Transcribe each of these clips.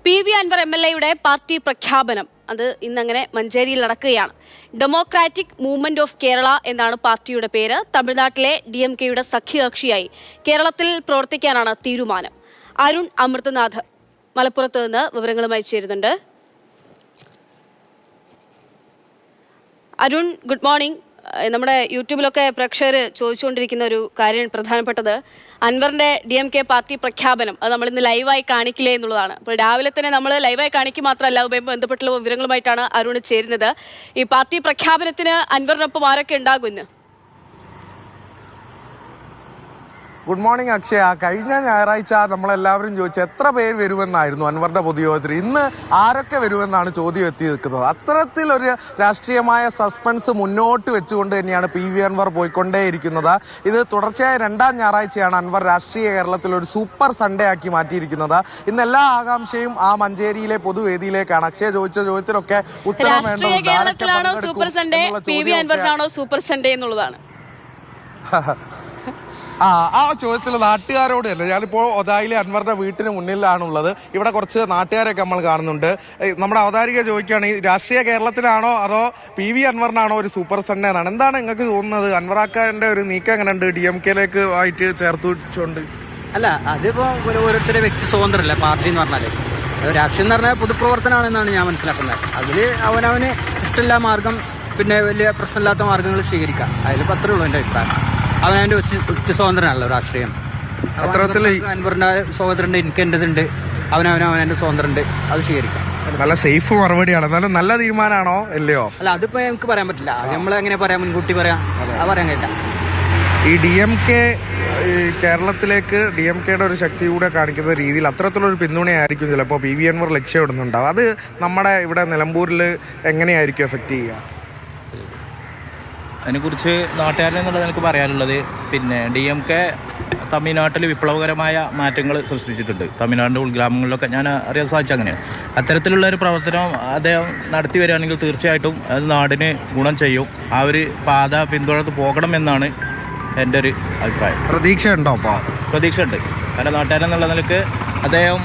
PV Anwar MLA party പ്രഖ്യാപനം അത് ഇന്നങ്ങനെ മഞ്ചേരിയിൽ നടക്കുകയാണ്. ഡെമോക്രാറ്റിക് മൂവ്മെന്റ് ഓഫ് കേരള എന്നാണ് പാർട്ടിയുടെ പേര്. തമിഴ്നാട്ടിലെ DMKയുടെ സഖ്യകക്ഷിയായി കേരളത്തിൽ പ്രവർത്തിക്കാനാണ് തീരുമാനം. അരുൺ അമൃതനാഥ് മലപ്പുറത്ത് നിന്ന് വിവരങ്ങളുമായി ചേരുന്നുണ്ട്. Arun, good morning. നമ്മുടെ യൂട്യൂബിലൊക്കെ പ്രേക്ഷകർ ചോദിച്ചുകൊണ്ടിരിക്കുന്ന ഒരു കാര്യം പ്രധാനപ്പെട്ടത് അൻവറിന്റെ DMK പാർട്ടി പ്രഖ്യാപനം അത് നമ്മൾ ഇന്ന് ലൈവായി കാണിക്കില്ലേ എന്നുള്ളതാണ്. അപ്പോൾ രാവിലെ തന്നെ നമ്മൾ ലൈവായി കാണിക്കുക മാത്രമല്ല, ബന്ധപ്പെട്ടുള്ള വിവരങ്ങളുമായിട്ടാണ് അരുൺ ചേരുന്നത്. ഈ പാർട്ടി പ്രഖ്യാപനത്തിന് അൻവറിനൊപ്പം ആരൊക്കെ ഉണ്ടാകും ഇന്ന്? Good morning Akshaya. കഴിഞ്ഞ ഞായറാഴ്ച നമ്മളെല്ലാവരും ചോദിച്ചു എത്ര പേര് വരുമെന്നായിരുന്നു അൻവറിന്റെ പൊതുയോഗത്തിൽ. ഇന്ന് ആരൊക്കെ വരുമെന്നാണ് ചോദ്യം എത്തി നിൽക്കുന്നത്. അത്തരത്തിലൊരു രാഷ്ട്രീയമായ സസ്പെൻസ് മുന്നോട്ട് വെച്ചുകൊണ്ട് തന്നെയാണ് PV അൻവർ പോയിക്കൊണ്ടേയിരിക്കുന്നത്. ഇത് തുടർച്ചയായ രണ്ടാം ഞായറാഴ്ചയാണ് അൻവർ രാഷ്ട്രീയ കേരളത്തിൽ ഒരു സൂപ്പർ സൺഡേ ആക്കി മാറ്റിയിരിക്കുന്നത്. ഇന്ന് എല്ലാ ആകാംക്ഷയും ആ മഞ്ചേരിയിലെ പൊതുവേദിയിലേക്കാണ്. അക്ഷയ ചോദിച്ച ചോദ്യത്തിനൊക്കെ ഉത്തരം കേരളത്തിലാണോ സൂപ്പർ സൺഡേ, PV അൻവറിനാണോ സൂപ്പർ സൺഡേ എന്നുള്ളതാണ്. ആ ചോദ്യത്തിൽ നാട്ടുകാരോട് ഞാനിപ്പോൾ ഒതായിലെ അൻവറിന്റെ വീട്ടിന് മുന്നിലാണുള്ളത്. ഇവിടെ കുറച്ച് നാട്ടുകാരൊക്കെ നമ്മൾ കാണുന്നുണ്ട്. നമ്മുടെ അവതാരിക ചോദിക്കുകയാണ്, ഈ രാഷ്ട്രീയ കേരളത്തിലാണോ അതോ PV അൻവറിനാണോ ഒരു സൂപ്പർ സൺഡേ എന്നാണ്. എന്താണ് നിങ്ങൾക്ക് തോന്നുന്നത്? അൻവറാക്കാന്റെ ഒരു നീക്കം എങ്ങനെയുണ്ട് DMKയിലേക്ക് ആയിട്ട് ചേർത്ത് വെച്ചുകൊണ്ട്? അല്ല, അതിപ്പോ ഓരോരുത്തരുടെ വ്യക്തി സ്വാതന്ത്ര്യമല്ല പാർട്ടി എന്ന് പറഞ്ഞാല്. അത് രാഷ്ട്രീയം എന്ന് പറഞ്ഞാൽ പൊതുപ്രവർത്തനമാണെന്നാണ് ഞാൻ മനസ്സിലാക്കുന്നത്. അതിൽ അവനവന് ഇഷ്ടമില്ല മാർഗം, പിന്നെ വലിയ പ്രശ്നമില്ലാത്ത മാർഗങ്ങൾ സ്വീകരിക്കാം. അതിൽ അത്രേ ഉള്ളൂ എൻ്റെ അഭിപ്രായം. അവനവൻ്റെ വ്യക്തി സ്വാതന്ത്ര്യമല്ലോ രാഷ്ട്രീയം. അത്തരത്തിൽ അൻവറിൻ്റെ സ്വാതന്ത്ര്യമുണ്ട്, എനിക്ക് എൻ്റെതുണ്ട്, അവനവൻ്റെ സ്വാതന്ത്ര്യമുണ്ട്, അത് സ്വീകരിക്കാം. നല്ല സേഫ് മറുപടിയാണ്. എന്നാലും നല്ല തീരുമാനമാണോ അല്ലയോ? അല്ല, അതിപ്പോ എനിക്ക് പറയാൻ പറ്റില്ല. അത് നമ്മളെങ്ങനെ പറയാം, മുൻകൂട്ടി പറയാം, അത് പറയാൻ കഴിയില്ല. ഈ DMK കേരളത്തിലേക്ക് DMKയുടെ ഒരു ശക്തി കൂടെ കാണിക്കുന്ന രീതിയിൽ അത്തരത്തിലൊരു പിന്തുണയായിരിക്കും ചിലപ്പോൾ PV അൻവർ ലക്ഷ്യമിടുന്നുണ്ടാവും. അത് നമ്മുടെ ഇവിടെ നിലമ്പൂരിൽ എങ്ങനെയായിരിക്കും എഫക്റ്റ് ചെയ്യുക? അതിനെക്കുറിച്ച് നാട്ടുകാരെന്നുള്ളത് എനിക്ക് പറയാനുള്ളത്, പിന്നെ DMK തമിഴ്നാട്ടിൽ വിപ്ലവകരമായ മാറ്റങ്ങൾ സൃഷ്ടിച്ചിട്ടുണ്ട്. തമിഴ്നാടിൻ്റെ ഉൾഗ്രാമങ്ങളിലൊക്കെ ഞാൻ അറിയാൻ സാധിച്ചത് അങ്ങനെയാണ്. അത്തരത്തിലുള്ള ഒരു പ്രവർത്തനം അദ്ദേഹം നടത്തി വരികയാണെങ്കിൽ തീർച്ചയായിട്ടും അത് നാടിന് ഗുണം ചെയ്യും. ആ ഒരു പാത പിന്തുടർന്ന് പോകണമെന്നാണ് എൻ്റെ ഒരു അഭിപ്രായം. പ്രതീക്ഷ ഉണ്ടോ? അപ്പോൾ പ്രതീക്ഷ ഉണ്ട്. കാരണം നാട്ടുകാരെന്നുള്ള നിലക്ക് അദ്ദേഹം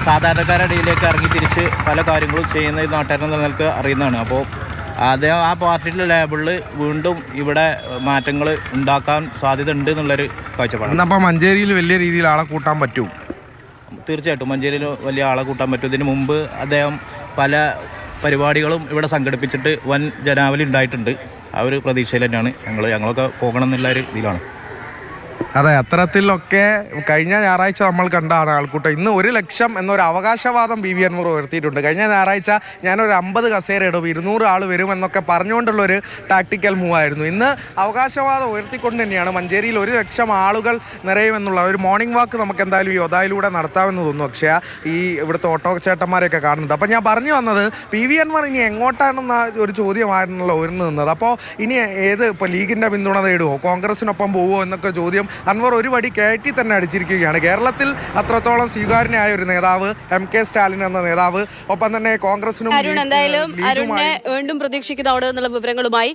സാധാരണക്കാരുടെ ഇടയിലേക്ക് ഇറങ്ങി തിരിച്ച് പല കാര്യങ്ങളും ചെയ്യുന്ന നാട്ടുകാരെന്നുള്ള നിലക്ക് അറിയുന്നതാണ്. അപ്പോൾ അദ്ദേഹം ആ പാർട്ടിയുടെ ലേബിളിൽ വീണ്ടും ഇവിടെ മാറ്റങ്ങൾ ഉണ്ടാക്കാൻ സാധ്യത ഉണ്ട് എന്നുള്ളൊരു കാഴ്ചപ്പാടാണ്. അപ്പോൾ മഞ്ചേരിയിൽ വലിയ രീതിയിൽ ആളെ കൂട്ടാൻ പറ്റും? തീർച്ചയായിട്ടും മഞ്ചേരിയിൽ വലിയ ആളെ കൂട്ടാൻ പറ്റും. ഇതിനു മുമ്പ് അദ്ദേഹം പല പരിപാടികളും ഇവിടെ സംഘടിപ്പിച്ചിട്ട് വൻ ജനാവലി ഉണ്ടായിട്ടുണ്ട്. ആ ഒരു പ്രതീക്ഷയിൽ തന്നെയാണ് ഞങ്ങളൊക്കെ പോകണം എന്നുള്ള ഒരു ഇതിലാണ്. അതെ, അത്തരത്തിലൊക്കെ കഴിഞ്ഞ ഞായറാഴ്ച നമ്മൾ കണ്ടാണ് ആൾക്കൂട്ടം. ഇന്ന് 1 ലക്ഷം എന്നൊരു അവകാശവാദം PV അൻവർ ഉയർത്തിയിട്ടുണ്ട്. കഴിഞ്ഞ ഞായറാഴ്ച ഞാനൊരു 50 കസേര ഇടും, 200 ആൾ വരുമെന്നൊക്കെ പറഞ്ഞുകൊണ്ടുള്ളൊരു ടാക്ടിക്കൽ മൂവായിരുന്നു. ഇന്ന് അവകാശവാദം ഉയർത്തിക്കൊണ്ട് തന്നെയാണ് മഞ്ചേരിയിൽ 1 ലക്ഷം ആളുകൾ നിറയുമെന്നുള്ള ഒരു മോർണിംഗ് വാക്ക് നമുക്ക് എന്തായാലും ഈ ഒതായിലൂടെ നടത്താമെന്ന് തോന്നുന്നു. പക്ഷേ ഈ ഇവിടുത്തെ ഓട്ടോ ചേട്ടന്മാരെയൊക്കെ കാണുന്നുണ്ട്. അപ്പോൾ ഞാൻ പറഞ്ഞു വന്നത് PV അൻവർ ഇനി എങ്ങോട്ടാണെന്ന ഒരു ചോദ്യമായിരുന്നല്ലോ ഉയർന്നു നിന്നത്. അപ്പോൾ ഇനി ഇപ്പോൾ ലീഗിൻ്റെ പിന്തുണ തേടുമോ, കോൺഗ്രസിനൊപ്പം പോവുമോ എന്നൊക്കെ ചോദ്യം അൻവർ ഒരു വടി കയറ്റി തന്നെ അടിച്ചിരിക്കുകയാണ്. കേരളത്തിൽ അത്രത്തോളം സ്വീകാര്യനായ ഒരു നേതാവ് MK സ്റ്റാലിൻ എന്ന നേതാവ്, ഒപ്പം തന്നെ കോൺഗ്രസിനും എന്തായാലും അരുണിനെ വീണ്ടും പ്രതീക്ഷിക്കുന്ന അവിടെ നിന്നുള്ള വിവരങ്ങളുമായി